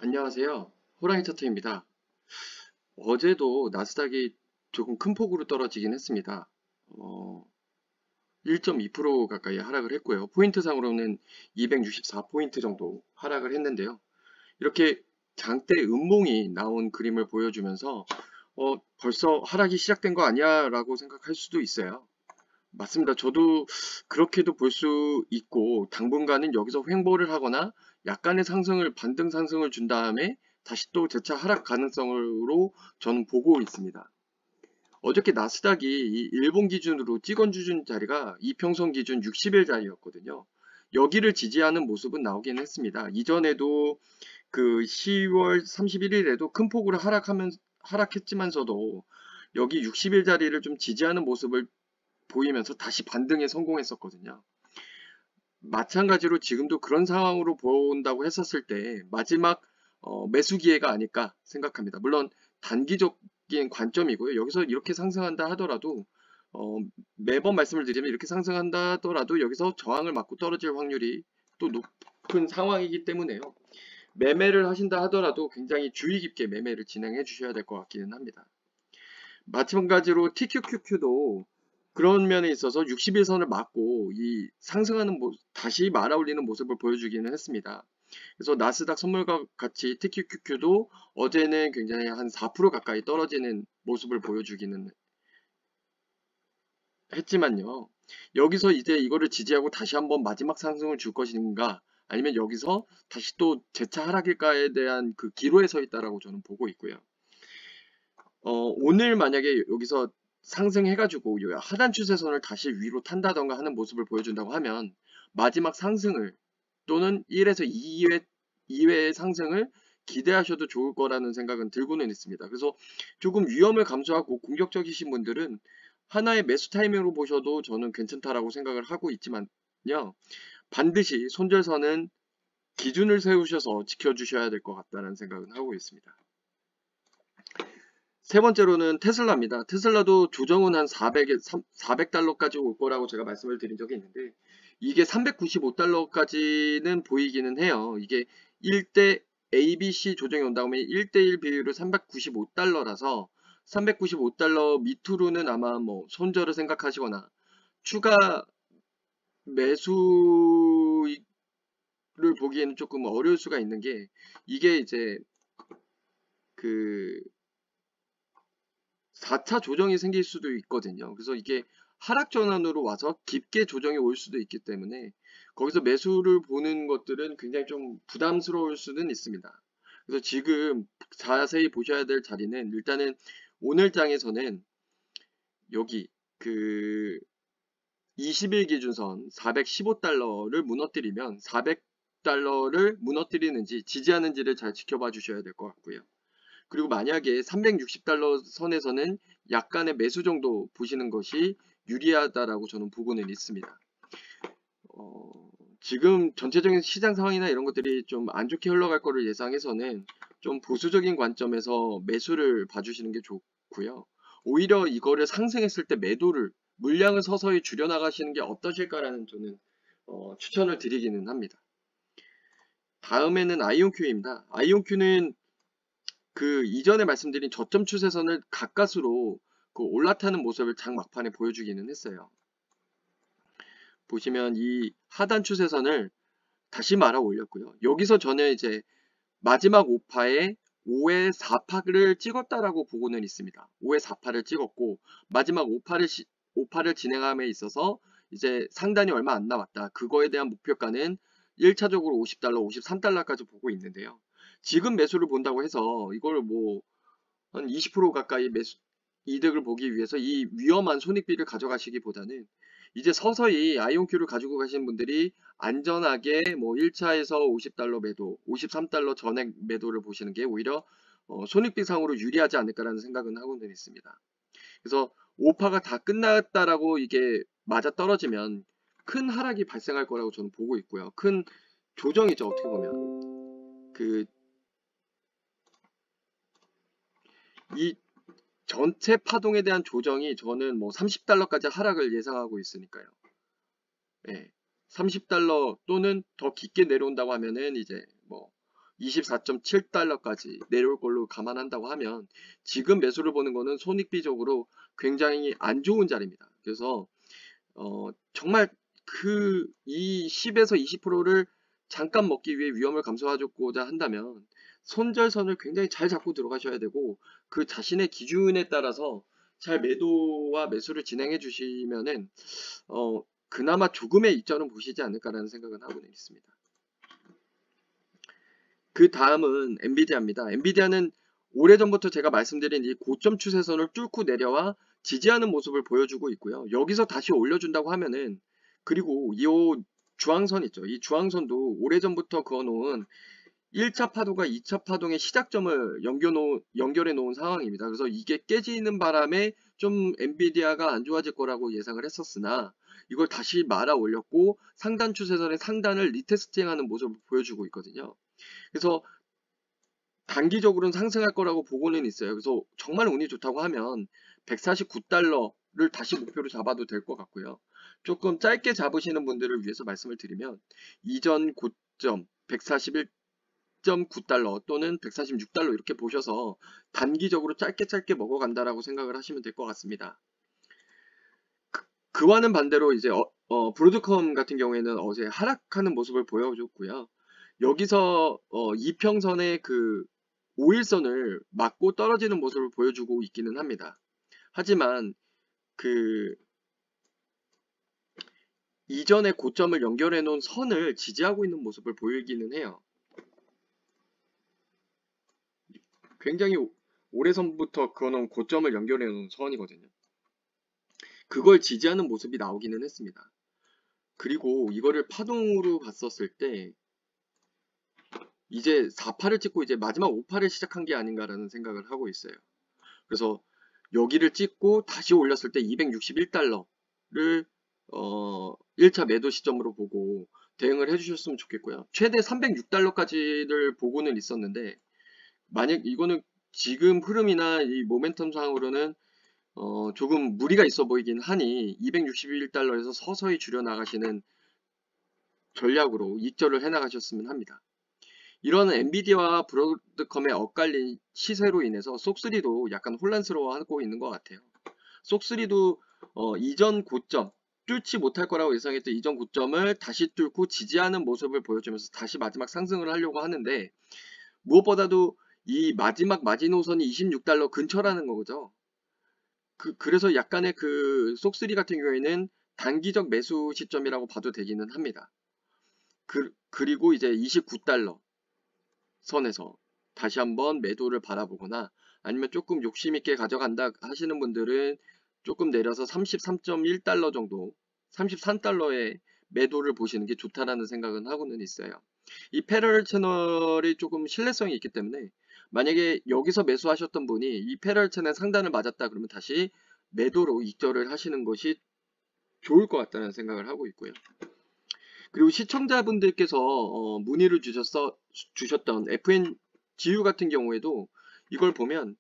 안녕하세요. 호랑이 차트입니다. 어제도 나스닥이 조금 큰 폭으로 떨어지긴 했습니다. 1.2% 가까이 하락을 했고요. 포인트상으로는 264포인트 정도 하락을 했는데요. 이렇게 장대 음봉이 나온 그림을 보여주면서 벌써 하락이 시작된 거 아니야? 라고 생각할 수도 있어요. 맞습니다. 저도 그렇게도 볼 수 있고 당분간은 여기서 횡보를 하거나 약간의 상승을 반등 상승을 준 다음에 다시 또 재차 하락 가능성으로 저는 보고 있습니다. 어저께 나스닥이 이 일본 기준으로 찍어주준 자리가 이평선 기준 60일 자리였거든요. 여기를 지지하는 모습은 나오긴 했습니다. 이전에도 그 10월 31일에도 큰 폭으로 하락했지만서도 여기 60일 자리를 좀 지지하는 모습을 보이면서 다시 반등에 성공했었거든요. 마찬가지로 지금도 그런 상황으로 본다고 했었을 때 마지막 매수 기회가 아닐까 생각합니다. 물론 단기적인 관점이고요. 여기서 이렇게 상승한다 하더라도 매번 말씀을 드리면 이렇게 상승한다 하더라도 여기서 저항을 맞고 떨어질 확률이 또 높은 상황이기 때문에요. 매매를 하신다 하더라도 굉장히 주의 깊게 매매를 진행해 주셔야 될 것 같기는 합니다. 마찬가지로 TQQQ도 그런 면에 있어서 60일선을 맞고 이 상승하는 다시 말아올리는 모습을 보여주기는 했습니다. 그래서 나스닥 선물과 같이 TQQQ도 어제는 굉장히 한 4% 가까이 떨어지는 모습을 보여주기는 했지만요. 여기서 이제 이거를 지지하고 다시 한번 마지막 상승을 줄 것인가 아니면 여기서 다시 또 재차 하락일까에 대한 그 기로에 서 있다라고 저는 보고 있고요. 오늘 만약에 여기서 상승해가지고 요 하단 추세선을 다시 위로 탄다던가 하는 모습을 보여준다고 하면 마지막 상승을 또는 1에서 2회의 상승을 기대하셔도 좋을 거라는 생각은 들고는 있습니다. 그래서 조금 위험을 감수하고 공격적이신 분들은 하나의 매수 타이밍으로 보셔도 저는 괜찮다라고 생각을 하고 있지만요. 반드시 손절선은 기준을 세우셔서 지켜주셔야 될 것 같다는 생각은 하고 있습니다. 세 번째로는 테슬라입니다. 테슬라도 조정은 한 400달러까지 올 거라고 제가 말씀을 드린 적이 있는데 이게 395달러까지는 보이기는 해요. 이게 1대 ABC 조정이 온다고 하면 1대1 비율로 395달러라서 395달러 밑으로는 아마 뭐 손절을 생각하시거나 추가 매수를 보기에는 조금 어려울 수가 있는 게 이게 이제 그 4차 조정이 생길 수도 있거든요. 그래서 이게 하락 전환으로 와서 깊게 조정이 올 수도 있기 때문에 거기서 매수를 보는 것들은 굉장히 좀 부담스러울 수는 있습니다. 그래서 지금 자세히 보셔야 될 자리는 일단은 오늘 장에서는 여기 그 20일 기준선 415달러를 무너뜨리면 400달러를 무너뜨리는지 지지하는지를 잘 지켜봐 주셔야 될 것 같고요. 그리고 만약에 360달러 선에서는 약간의 매수 정도 보시는 것이 유리하다라고 저는 보고는 있습니다. 지금 전체적인 시장 상황이나 이런 것들이 좀 안 좋게 흘러갈 거를 예상해서는 좀 보수적인 관점에서 매수를 봐주시는 게 좋고요. 오히려 이거를 상승했을 때 매도를 물량을 서서히 줄여나가시는 게 어떠실까라는 저는 추천을 드리기는 합니다. 다음에는 아이온큐입니다. 아이온큐는 그 이전에 말씀드린 저점 추세선을 가까스로 그 올라타는 모습을 장 막판에 보여주기는 했어요. 보시면 이 하단 추세선을 다시 말아 올렸고요. 여기서 저는 이제 마지막 5파에 5회 4파를 찍었다라고 보고는 있습니다. 5회 4파를 찍었고 마지막 5파를 진행함에 있어서 이제 상단이 얼마 안 남았다. 그거에 대한 목표가는 1차적으로 50달러, 53달러까지 보고 있는데요. 지금 매수를 본다고 해서 이걸 뭐 한 20% 가까이 이득을 보기 위해서 이 위험한 손익비를 가져가시기보다는 이제 서서히 아이온큐를 가지고 가시는 분들이 안전하게 뭐 1차에서 50달러 매도, 53달러 전액 매도를 보시는 게 오히려 손익비상으로 유리하지 않을까라는 생각은 하고는 있습니다. 그래서 5파가 다 끝났다라고 이게 맞아 떨어지면 큰 하락이 발생할 거라고 저는 보고 있고요. 큰 조정이죠, 어떻게 보면. 이 전체 파동에 대한 조정이 저는 뭐 30달러까지 하락을 예상하고 있으니까요. 예. 30달러 또는 더 깊게 내려온다고 하면은 이제 뭐 24.7달러까지 내려올 걸로 감안한다고 하면 지금 매수를 보는 거는 손익비적으로 굉장히 안 좋은 자리입니다. 그래서 정말 이 10에서 20%를 잠깐 먹기 위해 위험을 감수하고자 한다면 손절선을 굉장히 잘 잡고 들어가셔야 되고 그 자신의 기준에 따라서 잘 매도와 매수를 진행해 주시면은 그나마 조금의 이점은 보시지 않을까라는 생각은 하고는 있습니다. 그 다음은 엔비디아입니다. 엔비디아는 오래전부터 제가 말씀드린 이 고점 추세선을 뚫고 내려와 지지하는 모습을 보여주고 있고요. 여기서 다시 올려준다고 하면은 그리고 이 주황선 있죠. 이 주황선도 오래전부터 그어놓은 1차 파동과 2차 파동의 시작점을 연결해 놓은 상황입니다. 그래서 이게 깨지는 바람에 좀 엔비디아가 안 좋아질 거라고 예상을 했었으나 이걸 다시 말아 올렸고 상단 추세선의 상단을 리테스팅하는 모습을 보여주고 있거든요. 그래서 단기적으로는 상승할 거라고 보고는 있어요. 그래서 정말 운이 좋다고 하면 149달러를 다시 목표로 잡아도 될 것 같고요. 조금 짧게 잡으시는 분들을 위해서 말씀을 드리면 이전 고점 141.9달러 또는 146달러 이렇게 보셔서 단기적으로 짧게 먹어간다라고 생각을 하시면 될 것 같습니다. 그와는 반대로 이제 브로드컴 같은 경우에는 어제 하락하는 모습을 보여줬고요. 여기서 이평선의 그 5일선을 맞고 떨어지는 모습을 보여주고 있기는 합니다. 하지만 그 이전의 고점을 연결해 놓은 선을 지지하고 있는 모습을 보이기는 해요. 굉장히 오래전부터 그어놓은 고점을 연결해 놓은 선이거든요. 그걸 지지하는 모습이 나오기는 했습니다. 그리고 이거를 파동으로 봤었을 때 이제 4파를 찍고 이제 마지막 5파를 시작한 게 아닌가라는 생각을 하고 있어요. 그래서 여기를 찍고 다시 올렸을 때 261달러를 1차 매도 시점으로 보고 대응을 해주셨으면 좋겠고요. 최대 306달러까지를 보고는 있었는데 만약 이거는 지금 흐름이나 이 모멘텀 상으로는 조금 무리가 있어 보이긴 하니 261달러에서 서서히 줄여 나가시는 전략으로 익절을 해 나가셨으면 합니다. 이런 엔비디아와 브로드컴의 엇갈린 시세로 인해서 쏙3도 약간 혼란스러워하고 있는 것 같아요. 쏙3도 이전 고점 뚫지 못할 거라고 예상했던 이전 고점을 다시 뚫고 지지하는 모습을 보여주면서 다시 마지막 상승을 하려고 하는데 무엇보다도 이 마지막 마지노선이 26달러 근처라는 거죠. 그래서 약간의 그 쏙3 같은 경우에는 단기적 매수 시점이라고 봐도 되기는 합니다. 그리고 이제 29달러 선에서 다시 한번 매도를 바라보거나 아니면 조금 욕심있게 가져간다 하시는 분들은 조금 내려서 33.1달러 정도 33달러에 매도를 보시는 게 좋다라는 생각은 하고는 있어요. 이 패러럴 채널이 조금 신뢰성이 있기 때문에 만약에 여기서 매수하셨던 분이 이 패러럴 채널 상단을 맞았다 그러면 다시 매도로 익절을 하시는 것이 좋을 것 같다는 생각을 하고 있고요. 그리고 시청자분들께서 문의를 주셨던 FNGU 같은 경우에도 이걸 보면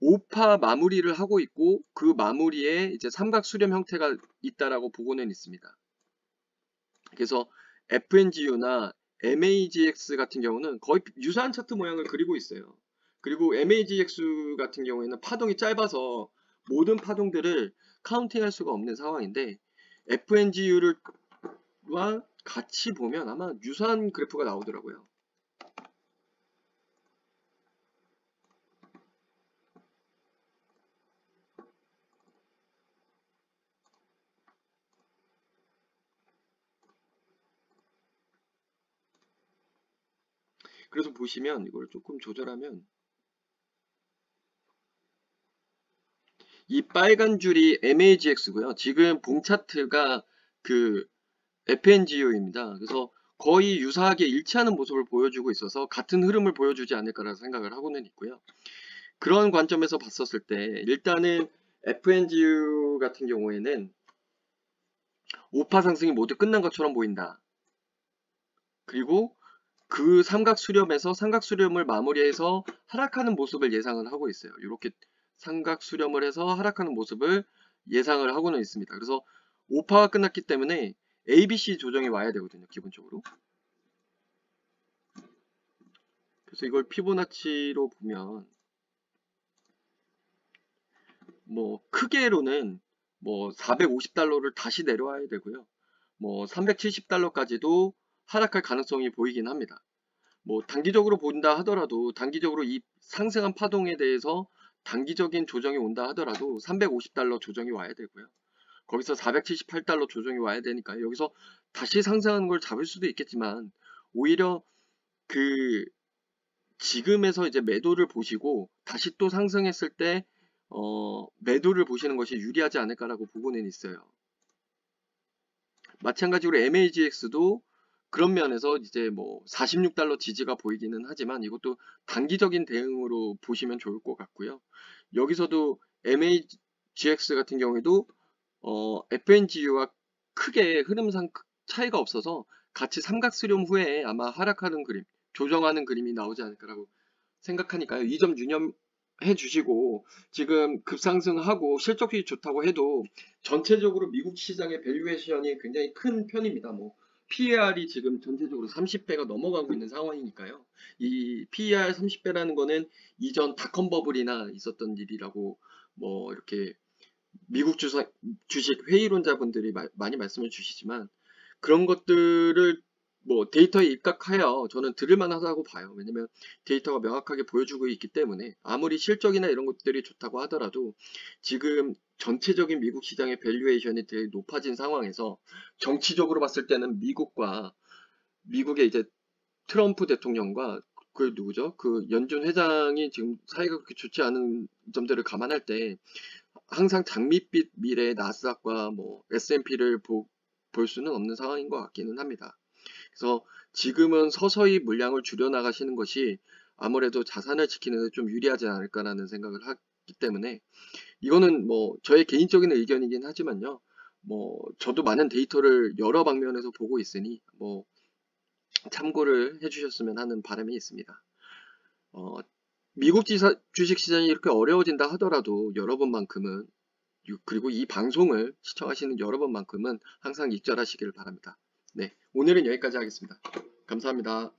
5파 마무리를 하고 있고 그 마무리에 이제 삼각 수렴 형태가 있다라고 보고는 있습니다. 그래서 FNGU나 MAGX 같은 경우는 거의 유사한 차트 모양을 그리고 있어요. 그리고 MAGX 같은 경우에는 파동이 짧아서 모든 파동들을 카운팅할 수가 없는 상황인데 FNGU와 같이 보면 아마 유사한 그래프가 나오더라고요. 그래서 보시면 이걸 조금 조절하면 이 빨간 줄이 MAGX고요. 지금 봉 차트가 그 FNGU입니다. 그래서 거의 유사하게 일치하는 모습을 보여주고 있어서 같은 흐름을 보여주지 않을까라는 생각을 하고는 있고요. 그런 관점에서 봤었을 때 일단은 FNGU 같은 경우에는 5파 상승이 모두 끝난 것처럼 보인다. 그리고 그 삼각 수렴에서 삼각 수렴을 마무리해서 하락하는 모습을 예상을 하고 있어요. 이렇게 삼각 수렴을 해서 하락하는 모습을 예상을 하고는 있습니다. 그래서 5파가 끝났기 때문에 ABC 조정이 와야 되거든요. 기본적으로. 그래서 이걸 피보나치로 보면 뭐 크게로는 뭐 450달러를 다시 내려와야 되고요. 뭐 370달러까지도 하락할 가능성이 보이긴 합니다. 뭐 단기적으로 본다 하더라도 단기적으로 이 상승한 파동에 대해서 단기적인 조정이 온다 하더라도 350달러 조정이 와야 되고요. 거기서 478달러 조정이 와야 되니까 여기서 다시 상승하는 걸 잡을 수도 있겠지만 오히려 그 지금에서 이제 매도를 보시고 다시 또 상승했을 때 매도를 보시는 것이 유리하지 않을까라고 보고는 있어요. 마찬가지로 MAGX도 그런 면에서 이제 뭐 46달러 지지가 보이기는 하지만 이것도 단기적인 대응으로 보시면 좋을 것 같고요. 여기서도 MAGX 같은 경우에도 FNGU와 크게 흐름상 차이가 없어서 같이 삼각수렴 후에 아마 하락하는 그림, 조정하는 그림이 나오지 않을까라고 생각하니까요. 이 점 유념해 주시고 지금 급상승하고 실적이 좋다고 해도 전체적으로 미국 시장의 밸류에이션이 굉장히 큰 편입니다. 뭐 PER이 지금 전체적으로 30배가 넘어가고 있는 상황이니까요. 이 PER 30배라는 거는 이전 닷컴 버블이나 있었던 일이라고 뭐 이렇게 미국 주식 회의론자분들이 많이 말씀을 주시지만 그런 것들을 뭐 데이터에 입각하여 저는 들을만 하다고 봐요. 왜냐면 데이터가 명확하게 보여주고 있기 때문에 아무리 실적이나 이런 것들이 좋다고 하더라도 지금 전체적인 미국 시장의 밸류에이션이 되게 높아진 상황에서 정치적으로 봤을 때는 미국의 이제 트럼프 대통령과 그 누구죠? 그 연준 회장이 지금 사이가 그렇게 좋지 않은 점들을 감안할 때 항상 장밋빛 미래의 나스닥과 뭐 S&P를 볼 수는 없는 상황인 것 같기는 합니다. 그래서 지금은 서서히 물량을 줄여 나가시는 것이 아무래도 자산을 지키는 데 좀 유리하지 않을까라는 생각을 하기 때문에 이거는 뭐 저의 개인적인 의견이긴 하지만요. 뭐 저도 많은 데이터를 여러 방면에서 보고 있으니 뭐 참고를 해주셨으면 하는 바람이 있습니다. 어, 미국 주식 시장이 이렇게 어려워진다 하더라도 여러분만큼은 그리고 이 방송을 시청하시는 여러분만큼은 항상 익절하시길 바랍니다. 네, 오늘은 여기까지 하겠습니다. 감사합니다.